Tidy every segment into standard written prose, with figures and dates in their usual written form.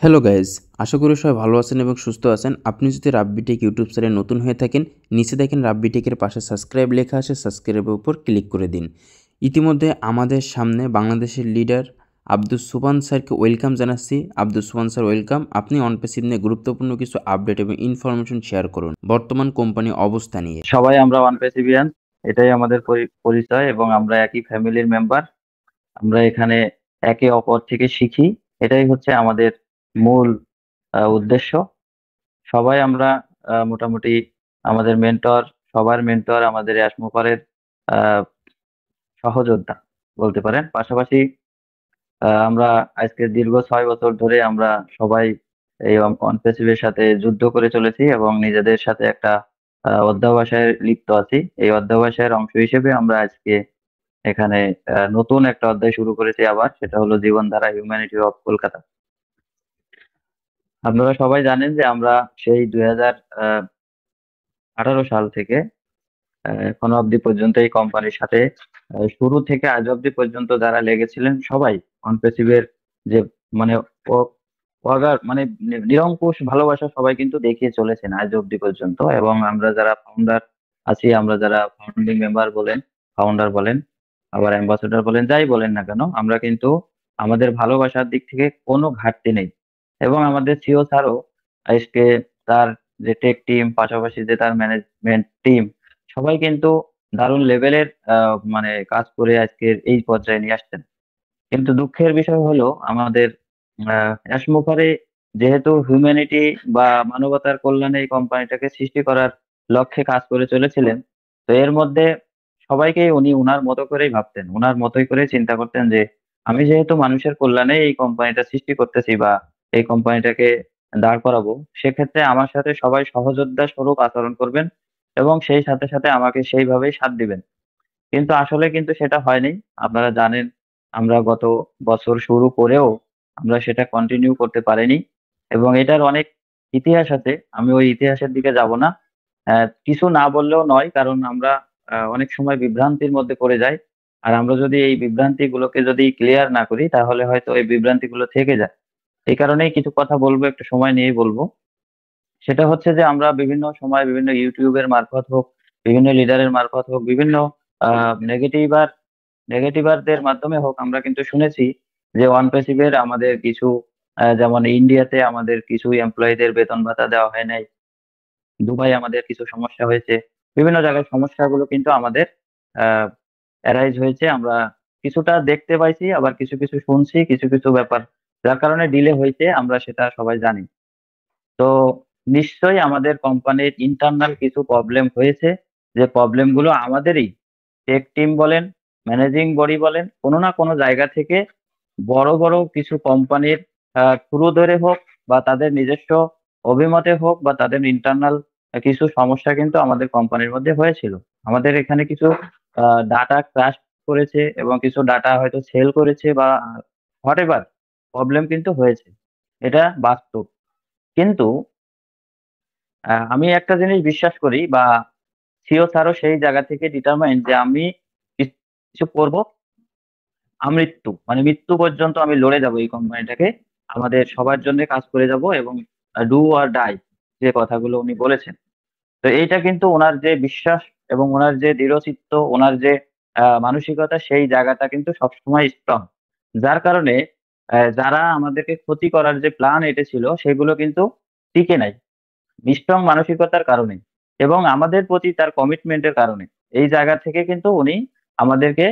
Hello guys, আশা করি সবাই ভালো আছেন এবং সুস্থ আছেন। আপনি যদি রাব্বি টেক ইউটিউব চ্যানেলে নতুন হয়ে থাকেন, নিচে দেখেন রাব্বি টেকের পাশে সাবস্ক্রাইব লেখা আছে, সাবস্ক্রাইবের উপর ক্লিক করে দিন। ইতিমধ্যে আমাদের সামনে বাংলাদেশের লিডার আব্দুস সোবহান স্যারকে ওয়েলকাম জানাচ্ছি। Abdus Sobhan sir welcome. আপনি অনপেসিভ নিয়ে গুরুত্বপূর্ণ কিছু আপডেট এবং ইনফরমেশন শেয়ার করুন বর্তমান কোম্পানি অবস্থা নিয়ে। সবাই আমরা ওয়ান প্রেসিভিয়ান, এটাই আমাদের পরিচয় এবং আমরা একই ফ্যামিলির মেম্বার। আমরা এখানে একে অপর থেকে শিখি, এটাই হচ্ছে আমাদের মূল উদ্দেশ্য। সবাই আমরা মোটামুটি আমাদের মেন্টর, সবার মেন্টর আমাদের অ্যাশমুকারের আহ সহযোদ্ধা বলতে পারেন। পাশাপাশি আমরা আজকে দীর্ঘ 6 বছর ধরে আমরা সবাই এই অনপেসিভের সাথে যুদ্ধ করে চলেছি এবং নিজেদের সাথে একটা অধ্যবসায়ে লিপ্ত আছি। এই অধ্যবসায়ের অংশ হিসেবে আমরা আজকে এখানে নতুন একটা অধ্যায় শুরু করেছি আবার, সেটা হলো জীবনধারা হিউম্যানিটি অফ কলকাতা। আপনারা সবাই জানেন যে আমরা সেই 2018 সাল থেকে এখনো অবধি পর্যন্ত এই কোম্পানির সাথে শুরু থেকে আজ অবধি পর্যন্ত যারা লেগেছিলেন সবাই অনপেসিভের যে মানে মানে নিরঙ্কুশ ভালোবাসা সবাই কিন্তু দেখিয়ে চলেছেন আজ অব্দি পর্যন্ত। এবং আমরা যারা ফাউন্ডার আছি, আমরা যারা ফাউন্ডিং মেম্বার বলেন, ফাউন্ডার বলেন, আবার অ্যাম্বাসেডর বলেন, যাই বলেন না কেন, আমরা কিন্তু আমাদের ভালোবাসার দিক থেকে কোনো ঘাটতি নেই। এবং আমাদের সিও স্যারও আজকে তার যে টেক টিম, পাশাপাশি যে তার ম্যানেজমেন্ট টিম, সবাই কিন্তু দারুণ লেভেলের মানে কাজ করে আজকের এই পর্যায়ে নিয়ে আসছেন। কিন্তু দুঃখের বিষয় হলো আমাদের অ্যাশমুখারে যেহেতু হিউম্যানিটি বা মানবতার কল্যাণে এই কোম্পানিটাকে সৃষ্টি করার লক্ষ্যে কাজ করে চলেছিলেন। তো এর মধ্যে সবাইকেই উনি উনার মতো করেই ভাবতেন, উনার মতোই করে চিন্তা করতেন যে আমি যেহেতু মানুষের কল্যাণে এই কোম্পানিটা সৃষ্টি করতেছি বা এই কোম্পানিটাকে দাঁড় করাবো, সেক্ষেত্রে আমার সাথে সবাই সহযোদ্ধা স্বরূপ আচরণ করবেন এবং সেই সাথে সাথে আমাকে সেইভাবেই সাথ দিবেন। কিন্তু আসলে কিন্তু সেটা হয়নি। আপনারা জানেন আমরা গত বছর শুরু করেও আমরা সেটা কন্টিনিউ করতে পারিনি এবং এটার অনেক ইতিহাস আছে। আমি ওই ইতিহাসের দিকে যাব না। কিছু না বললেও নয়, কারণ আমরা অনেক সময় বিভ্রান্তির মধ্যে পড়ে যাই। আর আমরা যদি এই বিভ্রান্তি গুলোকে যদি ক্লিয়ার না করি তাহলে হয়তো এই বিভ্রান্তি গুলো থেকে যায়। এই কারণেই কিছু কথা বলবো, একটু সময় নিয়ে বলবো। সেটা হচ্ছে যে আমরা বিভিন্ন সময় বিভিন্ন ইউটিউবের মারফত হোক, বিভিন্ন লিডারের মারফত হোক, বিভিন্ন নেগেটিভারদের মাধ্যমে হোক, আমরা কিন্তু শুনেছি যে ওয়ান প্যাসিভের আমাদের কিছু যেমন ইন্ডিয়াতে আমাদের কিছু এমপ্লয়ীদের বেতন ভাতা দেওয়া হয় নাই, দুবাই আমাদের কিছু সমস্যা হয়েছে, বিভিন্ন জায়গায় সমস্যাগুলো কিন্তু আমাদের অ্যারাইজ হয়েছে। আমরা কিছুটা দেখতে পাইছি, আবার কিছু কিছু শুনছি, কিছু কিছু ব্যাপার যার কারণে ডিলে হয়েছে, আমরা সেটা সবাই জানি। তো নিশ্চয়ই আমাদের কোম্পানির ইন্টারনাল কিছু প্রবলেম হয়েছে, যে প্রবলেম গুলো আমাদেরই টেক টিম বলেন, ম্যানেজিং বডি বলেন, কোনো না কোনো জায়গা থেকে বড় বড় কিছু কোম্পানির থ্রু ধরে হোক বা তাদের নিজস্ব অভিমতে হোক বা তাদের ইন্টারনাল কিছু সমস্যা কিন্তু আমাদের কোম্পানির মধ্যে হয়েছিল। আমাদের এখানে কিছু ডাটা ক্রাশ করেছে এবং কিছু ডাটা হয়তো সেল করেছে বা হোয়াট এভার প্রবলেম কিন্তু হয়েছে, এটা বাস্তব। কিন্তু আমি একটা জিনিস বিশ্বাস করি বা সিও স্যারও সেই জায়গা থেকে ডিটারমাইন্ড যে আমি কিছু করব, আমৃত্যু মানে মৃত্যু পর্যন্ত আমি লড়ে যাব এই কোম্পানিটাকে, আমাদের সবার জন্য কাজ করে যাব এবং ডু আর ডাই যে কথাগুলো উনি বলেছেন। তো এইটা কিন্তু ওনার যে বিশ্বাস এবং ওনার যে দৃঢ়চিত্ত, ওনার যে মানসিকতা, সেই জায়গাটা কিন্তু সবসময় স্ট্রং। যার কারণে যারা আমাদেরকে ক্ষতি করার যে প্ল্যান এঁটেছিল সেগুলো কিন্তু টিকে নাই, স্ট্রং মানসিকতার কারণে এবং আমাদের প্রতি তার কমিটমেন্টের কারণে। এই জায়গা থেকে কিন্তু উনি আমাদেরকে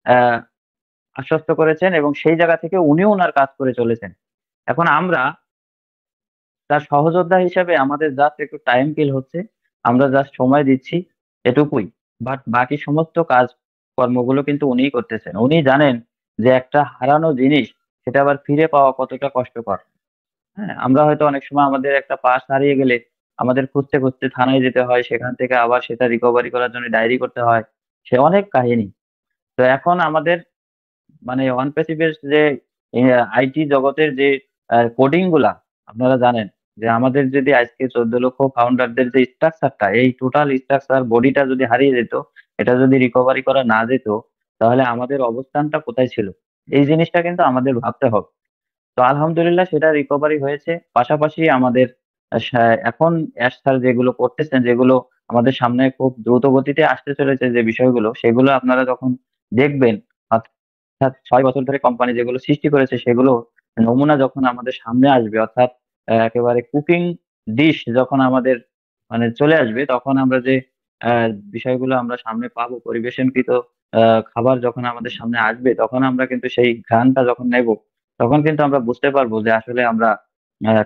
আহ আশ্বস্ত করেছেন এবং সেই জায়গা থেকে উনিও ওনার কাজ করে চলেছেন। এখন আমরা তার সহযোদ্ধা হিসেবে আমাদের জাস্ট একটু টাইম কিল হচ্ছে, আমরা জাস্ট সময় দিচ্ছি, এটুকুই। বাট বাকি সমস্ত কাজ কর্মগুলো কিন্তু উনিই করতেছেন। উনি জানেন যে একটা হারানো জিনিস সেটা আবার ফিরে পাওয়া কতটা কষ্টকর। হ্যাঁ, আমরা হয়তো অনেক সময় আমাদের একটা পার্স হারিয়ে গেলে আমাদের খুঁজতে খুঁজতে থানায় যেতে হয়, সেখান থেকে আবার সেটা রিকভারি করার জন্য ডায়েরি করতে হয়, সে অনেক কাহিনী। তো এখন আমাদের মানে ওয়ান প্যাসিভের যে আইটি জগতের যে কোডিং গুলা, আপনারা জানেন যে আমাদের যদি আজকে 14 লক্ষ ফাউন্ডারদের যে স্ট্রাকচারটা, এই টোটাল স্ট্রাকচার বডিটা যদি হারিয়ে যেত, এটা যদি রিকভারি করা না যেত, তাহলে আমাদের অবস্থানটা কোথায় ছিল, এই জিনিসটা কিন্তু আমাদের ভাবতে হবে। তো আলহামদুলিল্লাহ সেটা রিকভারি হয়েছে। পাশাপাশি আমাদের এখন স্যার যেগুলো করতেছেন, যেগুলো আমাদের সামনে খুব দ্রুত গতিতে আসতে চলেছে যে বিষয়গুলো, সেগুলো আপনারা যখন দেখবেন, অর্থাৎ 6 বছর ধরে কোম্পানি যেগুলো সৃষ্টি করেছে সেগুলো নমুনা যখন আমাদের সামনে আসবে, অর্থাৎ একেবারে কুকিং ডিশ যখন আমাদের মানে চলে আসবে, তখন আমরা যে বিষয়গুলো আমরা সামনে পাবো, পরিবেশনকৃত খাবার যখন আমাদের সামনে আসবে, তখন আমরা কিন্তু সেই ঘ্রাণটা যখন নেব, তখন কিন্তু আমরা বুঝতে পারবো যে আসলে আমরা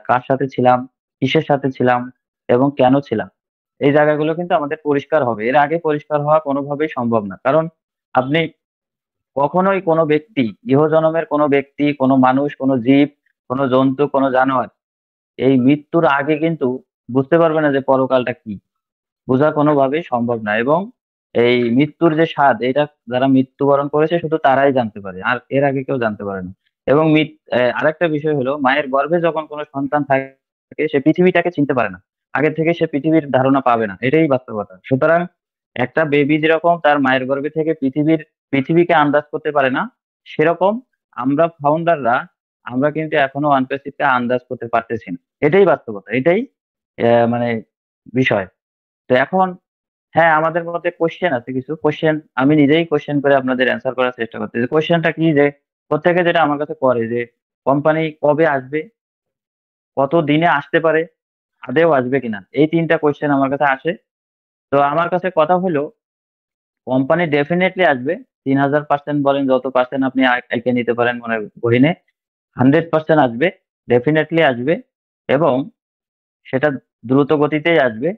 কার সাথে ছিলাম, কিসের সাথে ছিলাম, এবং কেন ছিলাম। এই জায়গাগুলো কিন্তু আমাদের পরিষ্কার হবে। এর আগে পরিষ্কার হওয়া কোনোভাবেই সম্ভব না, কারণ আপনি কখনোই কোনো ব্যক্তি, ইহজনমের কোনো ব্যক্তি, কোনো মানুষ, কোনো জীব, কোনো জন্তু, কোনো জানোয়ার এই মৃত্যুর আগে কিন্তু বুঝতে পারবে না যে পরকালটা কি। বোঝা কোনোভাবেই সম্ভব না। এবং এই মৃত্যুর যে স্বাদ, এটা যারা মৃত্যুবরণ করেছে শুধু তারাই জানতে পারে, আর এর আগে কেউ জানতে পারে না। এবং আরেকটা বিষয় হলো, মায়ের গর্ভে যখন কোনো সন্তান থাকে সে পৃথিবীটাকে চিনতে পারে না, আগে থেকে সে পৃথিবীর ধারণা পাবে না, এটাই বাস্তবতা। সুতরাং একটা বেবি যেরকম তার মায়ের গর্ভে থেকে পৃথিবীকে আন্দাজ করতে পারে না, সেরকম আমরা ফাউন্ডাররা, আমরা কিন্তু এখনো ওয়ানপ্লাসিভকে আন্দাজ করতে পারতেছি না। এটাই বাস্তবতা, এটাই মানে বিষয়। তো এখন হ্যাঁ, আমাদের মধ্যে কোশ্চেন আছে, কিছু কোশ্চেন আমি নিজেই কোশ্চেন করে আপনাদের অ্যান্সার করার চেষ্টা করতেছি। কোশ্চেনটা কি, যে প্রত্যেকে যেটা আমার কাছে করে, যে কোম্পানি কবে আসবে, কত দিনে আসতে পারে, আদেও আসবে কিনা, এই 3টা কোশ্চেন আমার কাছে আসে। তো আমার কাছে কথা হলো, কোম্পানি ডেফিনেটলি আসবে। 3000% বলেন, যত পার্সেন্ট আপনি এঁকে নিতে পারেন মনে গহীনে, 100% আসবে, ডেফিনেটলি আসবে। এবং সেটা দ্রুত গতিতেই আসবে।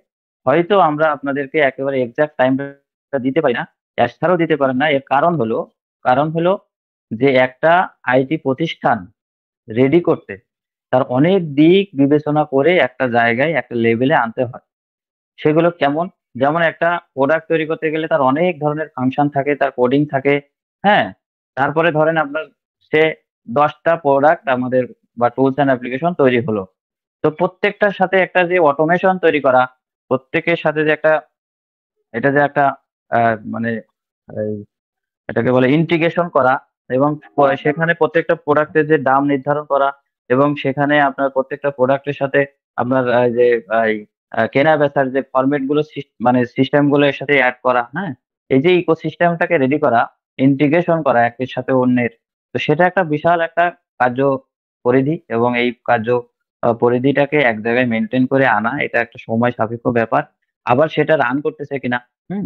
হয়তো আমরা আপনাদেরকে একেবারে এক্সাক্ট টাইমটা দিতে পারি না, এস্থারও দিতে পারেন না। এর কারণ হলো যে একটা আইটি প্রতিষ্ঠান রেডি করতে তার অনেক দিক বিবেচনা করে একটা জায়গায়, একটা লেভেলে আনতে হয়। সেগুলো কেমন? যেমন একটা প্রোডাক্ট তৈরি করতে গেলে তার অনেক ধরনের ফাংশন থাকে, তার কোডিং থাকে। হ্যাঁ, তারপরে ধরেন আপনার সে 10টা প্রোডাক্ট আমাদের বা টুলস এন্ড অ্যাপ্লিকেশন তৈরি হলো। তো প্রত্যেকটার সাথে একটা যে অটোমেশন তৈরি করা, প্রত্যেকের সাথে যে একটা, এটা যে একটা মানে এই এটাকে বলে ইন্টিগ্রেশন করা, এবং সেখানে প্রত্যেকটা প্রোডাক্টের যে দাম নির্ধারণ করা, এবং সেখানে আপনার প্রত্যেকটা প্রোডাক্টের সাথে আপনার যে এই কেনা বেচার যে ফরম্যাট গুলো, মানে সিস্টেম গুলো এর সাথে অ্যাড করা, হ্যাঁ, এই যে ইকোসিস্টেমটাকে রেডি করা, ইন্টিগ্রেশন করা একের সাথে অন্যের, তো সেটা একটা বিশাল একটা কার্য পরিধি। এবং এই কার্য পরিধিটাকে এক জায়গায় মেনটেন করে আনা, এটা একটা সময় সাপেক্ষ ব্যাপার। আবার সেটা রান করতেছে কিনা, হুম,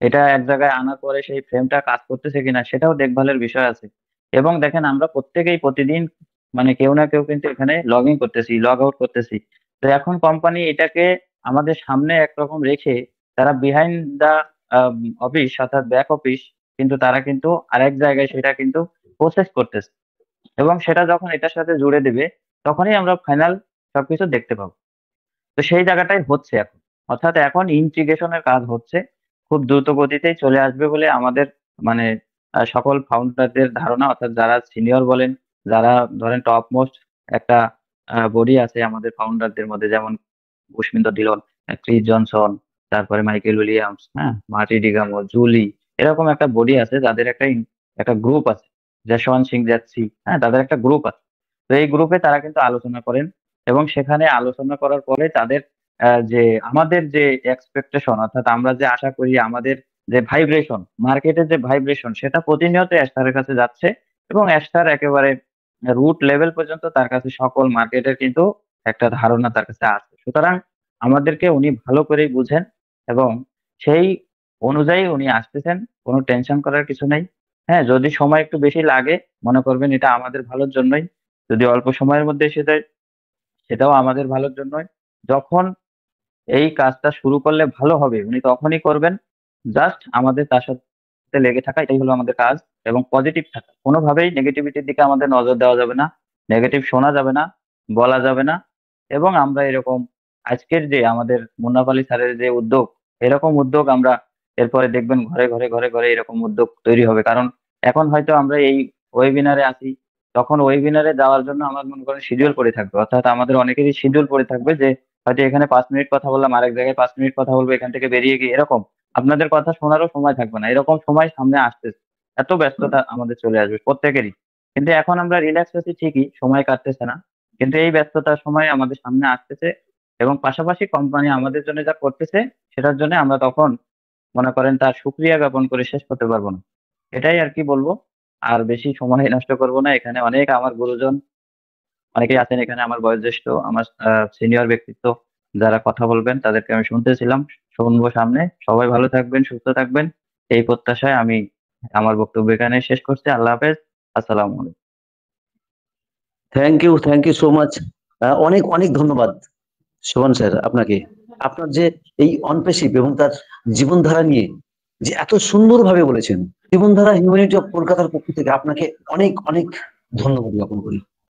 এটা এক জায়গায় আনার পরে সেই ফ্রেমটা কাজ করতেছে কিনা, সেটাও দেখভালের বিষয় আছে। এবং দেখেন, আমরা প্রত্যেকেই প্রতিদিন মানে কেউ না কেউ কিন্তু এখানে লগ ইন করতেছি, লগ আউট করতেছি। তো এখন কোম্পানি এটাকে আমাদের সামনে একরকম রেখে, তারা বিহাইন্ড দা অফিস, অর্থাৎ ব্যাক অফিস, কিন্তু তারা কিন্তু আরেক জায়গায় সেটা কিন্তু প্রসেস করতেছে। এবং সেটা যখন এটার সাথে জুড়ে দেবে, তখনই আমরা ফাইনাল সবকিছু দেখতে পাবো। তো সেই জায়গাটাই হচ্ছে এখন, অর্থাৎ এখন ইন্টিগ্রেশনের কাজ হচ্ছে। খুব দ্রুত গতিতেই চলে আসবে বলে আমাদের মানে সকল ফাউন্ডারদের ধারণা, অর্থাৎ যারা সিনিয়র বলেন, যারা ধরেন টপ মোস্ট একটা বডি আছে আমাদের ফাউন্ডারদের মধ্যে, যেমন পুষ্পিন্দর ধিলন, ক্রিস জনসন, তারপরে মাইকেল উইলিয়ামস, হ্যাঁ, মার্টি ডিগামো, জুলি, এরকম একটা বডি আছে, যাদের একটা গ্রুপ আছে, যশওয়ান্ত সিং যাচ্ছি, হ্যাঁ, তাদের একটা গ্রুপ আছে। তো এই গ্রুপে তারা কিন্তু আলোচনা করেন, এবং সেখানে আলোচনা করার পরে তাদের যে আমাদের যে এক্সপেকটেশন, অর্থাৎ আমরা যে আশা করি, আমাদের যে ভাইব্রেশন, মার্কেটের যে ভাইব্রেশন, সেটা প্রতিনিয়ত অ্যাস্টারের কাছে যাচ্ছে। এবং অ্যাস্টার একেবারে রুট লেভেল পর্যন্ত তার কাছে সকল মার্কেটের কিন্তু একটা ধারণা তার কাছে আছে। সুতরাং আমাদেরকে উনি ভালো করেই বুঝেন, এবং সেই অনুযায়ী উনি আসতেছেন। কোনো টেনশন করার কিছু নেই। হ্যাঁ, যদি সময় একটু বেশি লাগে, মনে করবেন এটা আমাদের ভালোর জন্যই। যদি অল্প সময়ের মধ্যে এসে যায়, সেটাও আমাদের ভালোর জন্যই। যখন এই কাজটা শুরু করলে ভালো হবে, উনি তখনই করবেন। জাস্ট আমাদের তার সাথে লেগে থাকা, এটাই হলো আমাদের কাজ। এবং পজিটিভ থাকা, কোনোভাবেই নেগেটিভিটির দিকে আমাদের নজর দেওয়া যাবে না, নেগেটিভ শোনা যাবে না, বলা যাবে না। এবং আমরা এরকম আজকের যে আমাদের মুন্নাফ আলী স্যারের যে উদ্যোগ, এরকম উদ্যোগ আমরা এরপরে দেখবেন ঘরে ঘরে ঘরে ঘরে এরকম উদ্যোগ তৈরি হবে। কারণ এখন হয়তো আমরা এই ওয়েবিনারে আছি, তখন ওয়েবিনারে যাওয়ার জন্য আমার মনে করেন শিডিউল পড়ে থাকবে, অর্থাৎ আমাদের অনেকেরই শিডিউল পড়ে থাকবে যে হয়তো এখানে 5 মিনিট কথা বললাম, আরেক জায়গায় 5 মিনিট কথা বলবো, এখান থেকে বেরিয়ে গিয়ে এরকম আপনাদের কথা শোনারও সময় থাকবে না। এরকম সময় সামনে আসতেছে, এত ব্যস্ততা আমাদের চলে আসবে প্রত্যেকেরই। কিন্তু এখন আমরা রিল্যাক্স আছি ঠিকই, সময় কাটতেছে না, কিন্তু এই ব্যস্ততার সময় আমাদের সামনে আসতেছে, এবং পাশাপাশি কোম্পানি আমাদের জন্য যা করতেছে সেটার জন্য আমরা তখন মনে করেন তার সুক্রিয়া জ্ঞাপন করে শেষ করতে পারবো না। এটাই আর কি বলবো। আর বেশি সময় নষ্ট করবো না, এখানে অনেক আমার গুরুজন অনেকেই আছেন, এখানে আমার বয়োজ্যেষ্ঠ, আমার সিনিয়র ব্যক্তিত্ব যারা কথা বলবেন তাদেরকে আমি শুনতেছিলাম, শুনবো সামনে। সবাই ভালো থাকবেন, সুস্থ থাকবেন, এই প্রত্যাশায় আমি আমার বক্তব্য এখানে শেষ করছি। আল্লাহ হাফেজ। আসসালামু আলাইকুম। Thank you so much. অনেক অনেক ধন্যবাদ শোভন স্যার আপনাকে। আপনার যে এই অনপেশিভ এবং তার জীবনধারা নিয়ে যে এত সুন্দরভাবে বলেছেন, জীবনধারা হিউম্যানিটি অফ কলকাতার পক্ষ থেকে আপনাকে অনেক অনেক ধন্যবাদ জ্ঞাপন করি।